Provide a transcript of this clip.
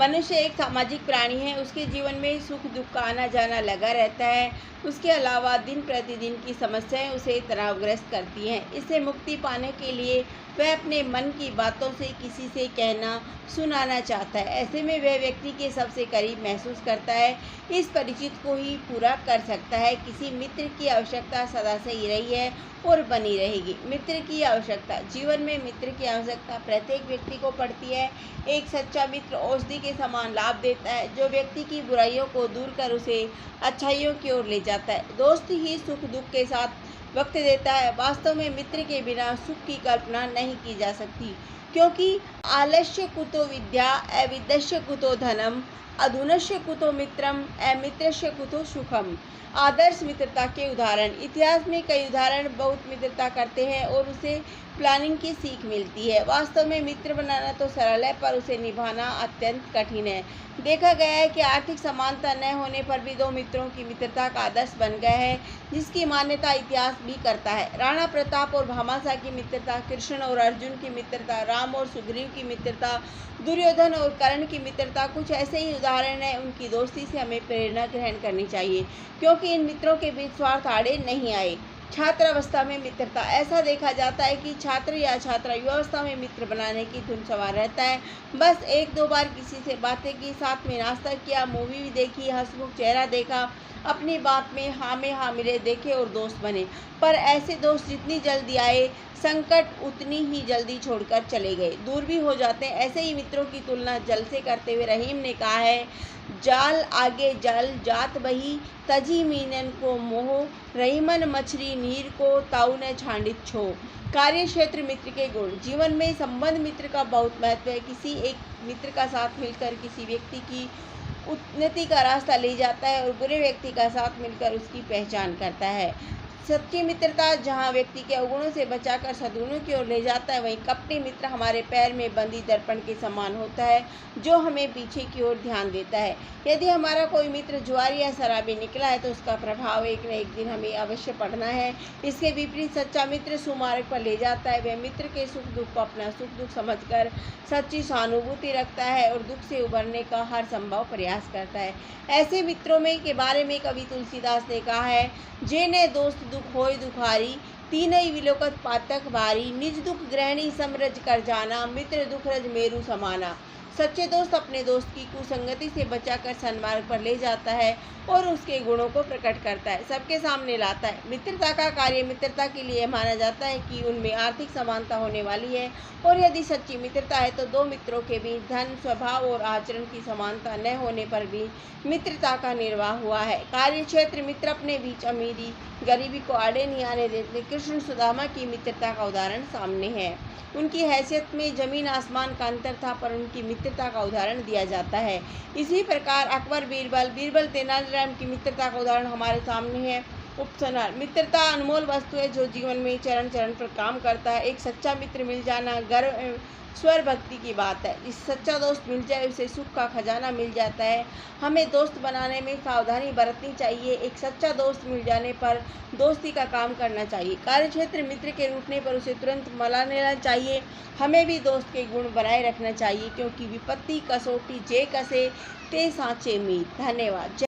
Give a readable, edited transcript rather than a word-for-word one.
मनुष्य एक सामाजिक प्राणी है। उसके जीवन में सुख दुख का आना जाना लगा रहता है। उसके अलावा दिन प्रतिदिन की समस्याएं उसे तनावग्रस्त करती हैं। इससे मुक्ति पाने के लिए वह अपने मन की बातों से किसी से कहना सुनाना चाहता है। ऐसे में वह व्यक्ति के सबसे करीब महसूस करता है। इस परिचित को ही पूरा कर सकता है। किसी मित्र की आवश्यकता सदा से ही रही है और बनी रहेगी। मित्र की आवश्यकता, जीवन में मित्र की आवश्यकता प्रत्येक व्यक्ति को पड़ती है। एक सच्चा मित्र औषधि के समान लाभ देता है, जो व्यक्ति की बुराइयों को दूर कर उसे अच्छाइयों की ओर ले जाता है। दोस्त ही सुख दुख के साथ वक्त देता है। वास्तव में मित्र के बिना सुख की कल्पना नहीं की जा सकती, क्योंकि आलस्य कुतो विद्या, अविद्यस्य कुतो धनम, अधुनस्य कुतो मित्रम, अमित्रस्य कुतो सुखम। आदर्श मित्रता के उदाहरण। इतिहास में कई उदाहरण बहुत मित्रता करते हैं और उसे प्लानिंग की सीख मिलती है। वास्तव में मित्र बनाना तो सरल है, पर उसे निभाना अत्यंत कठिन है। देखा गया है कि आर्थिक समानता न होने पर भी दो मित्रों की मित्रता का आदर्श बन गया है, जिसकी मान्यता इतिहास भी करता है। राणा प्रताप और भामाशाह की मित्रता, कृष्ण और अर्जुन की मित्रता, राम और सुग्रीव की मित्रता, दुर्योधन और कर्ण की मित्रता कुछ ऐसे ही उदाहरण हैं। उनकी दोस्ती से हमें प्रेरणा ग्रहण करनी चाहिए, क्योंकि इन मित्रों के बीच स्वार्थ आड़े नहीं आए। छात्रावस्था में मित्रता। ऐसा देखा जाता है कि छात्र या छात्रा युवावस्था में मित्र बनाने की धुन सवार रहता है। बस एक दो बार किसी से बातें की, साथ में नाश्ता किया, मूवी भी देखी, हंसमुख चेहरा देखा, अपनी बात में हाँ मिले, देखे और दोस्त बने। पर ऐसे दोस्त जितनी जल्दी आए, संकट उतनी ही जल्दी छोड़कर चले गए, दूर भी हो जाते हैं। ऐसे ही मित्रों की तुलना जल से करते हुए रहीम ने कहा है, जाल आगे जल जात बही, तजी मीनन को मोह, रहीमन मछली नीर को ताऊ ने छांडित छो। कार्य क्षेत्र मित्र के गुण। जीवन में संबंध मित्र का बहुत महत्व है। किसी एक मित्र का साथ मिलकर किसी व्यक्ति की उन्नति का रास्ता ले जाता है और बुरे व्यक्ति का साथ मिलकर उसकी पहचान करता है। सच्ची मित्रता जहाँ व्यक्ति के अवगुणों से बचाकर सद्गुणों की ओर ले जाता है, वहीं कपटी मित्र हमारे पैर में बंदी दर्पण के समान होता है, जो हमें पीछे की ओर ध्यान देता है। यदि हमारा कोई मित्र जुआरी या शराबी निकला है, तो उसका प्रभाव एक न एक दिन हमें अवश्य पड़ना है। इसके विपरीत सच्चा मित्र सुमार्ग पर ले जाता है। वह मित्र के सुख दुख को अपना सुख दुख समझकर सच्ची सहानुभूति रखता है और दुख से उबरने का हर संभव प्रयास करता है। ऐसे मित्रों में के बारे में कवि तुलसीदास ने कहा है, जेने दोस्त दुख होय दुखारी, तीनई विलोकत पातक भारी, निज दुख ग्रहणी समरज कर जाना, मित्र दुख रज मेरु समाना। सच्चे दोस्त अपने दोस्त की कुसंगति से बचाकर सन्मार्ग पर ले जाता है और उसके गुणों को प्रकट करता है, सबके सामने लाता है। मित्रता का कार्य मित्रता के लिए माना जाता है कि उनमें आर्थिक समानता होने वाली है, और यदि सच्ची मित्रता है तो दो मित्रों के बीच धन, स्वभाव और आचरण की समानता न होने पर भी मित्रता का निर्वाह हुआ है। कार्य क्षेत्र मित्र अपने बीच अमीरी गरीबी को आड़े नहीं आने देते। कृष्ण सुदामा की मित्रता का उदाहरण सामने है। उनकी हैसियत में जमीन आसमान का अंतर था, पर उनकी मित्रता का उदाहरण दिया जाता है। इसी प्रकार अकबर बीरबल तेनालीराम की मित्रता का उदाहरण हमारे सामने है। उपसंहार। मित्रता अनमोल वस्तु है, जो जीवन में चरण चरण पर काम करता है। एक सच्चा मित्र मिल जाना गर्व स्वर भक्ति की बात है। जिस सच्चा दोस्त मिल जाए उसे सुख का खजाना मिल जाता है। हमें दोस्त बनाने में सावधानी बरतनी चाहिए। एक सच्चा दोस्त मिल जाने पर दोस्ती का काम करना चाहिए। कार्यक्षेत्र मित्र के रूठने पर उसे तुरंत मना लेना चाहिए। हमें भी दोस्त के गुण बनाए रखना चाहिए, क्योंकि विपत्ति कसौटी जे कसे ते सांचे मीत। धन्यवाद।